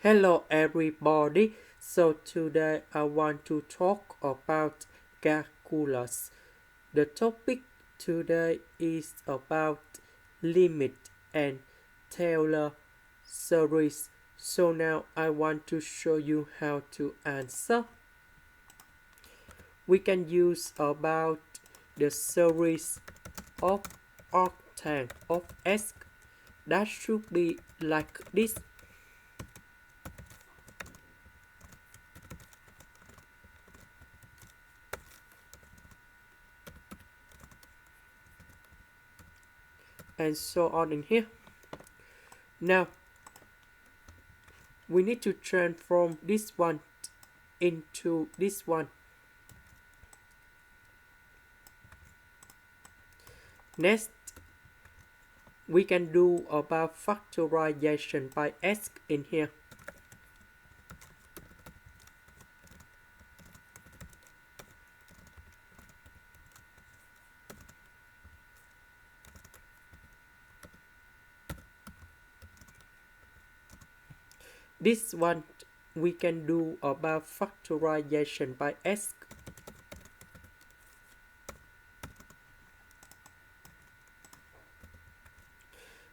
Hello everybody. So today I want to talk about calculus. The topic today is about limit and Taylor series. So now I want to show you how to answer. We can use about the series of arctanx of S that should be like this. And so on in here. Now we need to transform this one into this one. Next, we can do about factorization by S in here. This one we can do about factorization by S.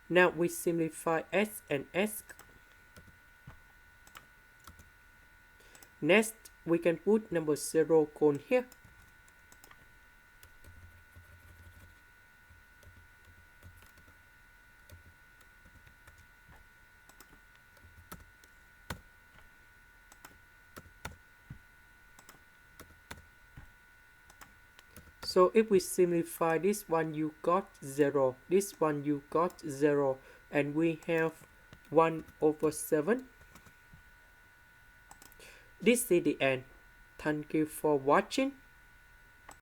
Now we simplify S and S. Next, we can put number 0 cone here. So if we simplify this one, you got 0. This one you got 0. And we have 1/7. This is the end. Thank you for watching.